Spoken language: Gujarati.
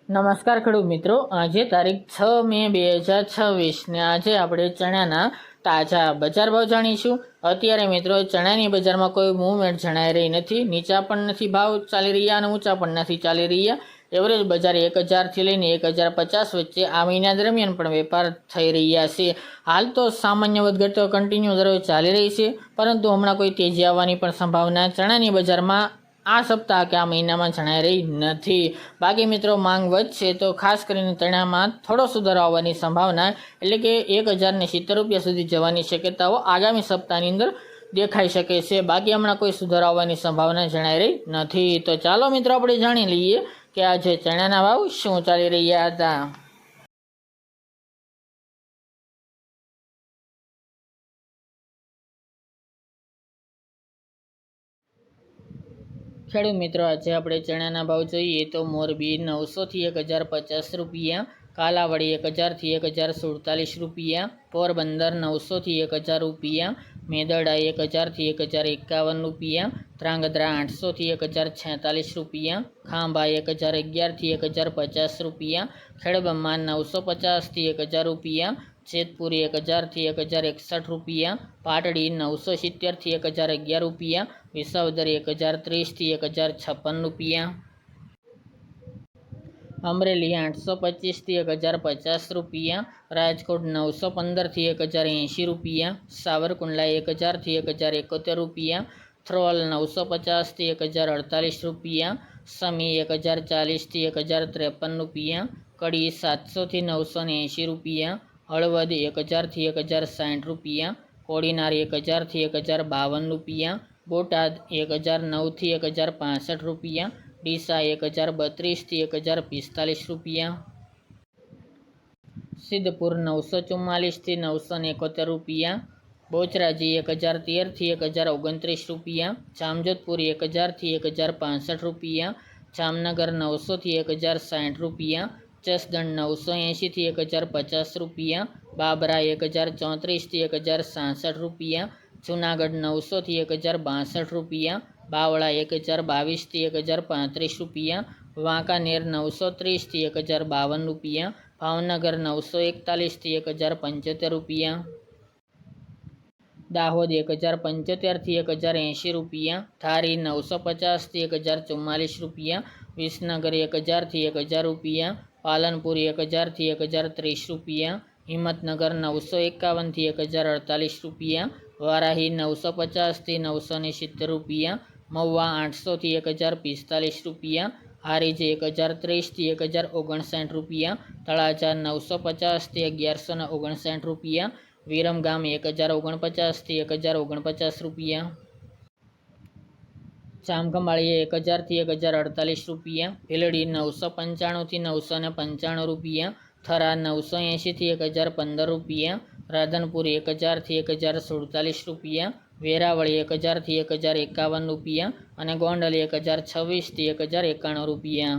નમસ્કાર ખેડૂત મિત્રો, આજે તારીખ 6 મે 2026 ને આજે આપણે ચણાના તાજા બજાર ભાવ જાણીશું। અત્યારે મિત્રો ચણાની બજારમાં કોઈ મૂવમેન્ટ જણાઈ રહી નથી, નીચા પણ નથી ભાવ ચાલી રહ્યા અને ઊંચા પણ નથી ચાલી રહ્યા। એવરેજ બજાર 1000 થી લઈને 1050 વચ્ચે આ મહિના દરમિયાન પણ વેપાર થઈ રહ્યા છે। હાલ તો સામાન્ય વધઘટ કન્ટિન્યુ દરરોજ ચાલી રહી છે, પરંતુ હમણાં કોઈ તેજી આવવાની પણ સંભાવના ચણાની બજારમાં આ સપ્તાહ કે આ મહિનામાં જણાઈ રહી નથી। બાકી મિત્રો માંગ વધશે તો ખાસ કરીને ચણામાં થોડો સુધારો આવવાની સંભાવના, એટલે કે 1070 રૂપિયા સુધી જવાની શક્યતાઓ આગામી સપ્તાહની અંદર દેખાઈ શકે છે। બાકી હમણાં કોઈ સુધારો આવવાની સંભાવના જણાઈ રહી નથી। તો ચાલો મિત્રો આપણે જાણી લઈએ કે આજે ચણાના ભાવ શું ચાલી રહ્યા હતા। ખેડૂત મિત્રો, આજે આપણે ચણાના ભાવ જોઈએ તો મોરબી 900 થી 1050 રૂપિયા, કાલાવડી 1000 થી 1047 રૂપિયા, પોરબંદર 900 થી 1000 રૂપિયા, મેદરડા 1000 થી 1051 રૂપિયા, ધ્રાંગધ્રા 800 થી 1046 રૂપિયા, ખાંભા 1011 થી 1050 રૂપિયા, ખેડબ્રહ્મા 950 થી 1000 રૂપિયા, જેતપુર 1000 થી 1061 રૂપિયા, પાટડી 970 થી 1011 રૂપિયા, વિસાવદર 1030 થી 1056 રૂપિયા, અમરેલી 825 થી 1050 રૂપિયા, રાજકોટ 915 થી 1080 રૂપિયા, સાવરકુંડલા 1000 થી 1071 રૂપિયા, થ્રોલ 950 થી 1048 રૂપિયા, સમી 1040 થી 1053 રૂપિયા, કડી 700 થી 980 રૂપિયા, હળવદ 1000 થી 1060 રૂપિયા, કોડીનાર 1000 થી 1052 રૂપિયા, બોટાદ 1009 થી 1065 રૂપિયા, ડીસા 1032 થી 1045 રૂપિયા, સિદ્ધપુર 944 થી 971 રૂપિયા, બોચરાજી 1013 થી 1029 રૂપિયા, જામજોધપુર 1000 થી 1065 રૂપિયા, જામનગર 900 થી 1060 રૂપિયા, જસદણ 980 થી 1050 રૂપિયા, બાબરા 1034 થી 1066 રૂપિયા, જુનાગઢ 900 થી 1062 રૂપિયા, બાવળા 1022 થી 1035 રૂપિયા, વાંકાનેર 930 થી 1052 રૂપિયા, ભાવનગર 941 થી 1075 રૂપિયા, દાહોદ 1075 થી 1080 રૂપિયા, ધારી 950 થી 1044 રૂપિયા, વિસનગર 1000 થી 1000 રૂપિયા, પાલનપુર 1000 થી 1030 રૂપિયા, હિંમતનગર 951 થી 1048 રૂપિયા, વારાહી 950 થી 970 રૂપિયા, મહુવા 800 થી 1045 રૂપિયા, હારીજ 1030 થી 1059 રૂપિયા, તળાજા 950 થી 1159 રૂપિયા, વિરમગામ 1049 થી 1049 રૂપિયા, જામખંભાળીએ 1000 થી 1048 રૂપિયા, ભીલડી 995 થી 995 રૂપિયા, થરા 980 થી 1015 રૂપિયા, રાધનપુર 1000 થી 1047 રૂપિયા, વેરાવળી 1000 થી 1051 રૂપિયા અને ગોંડલ 1026 થી 1091 રૂપિયા।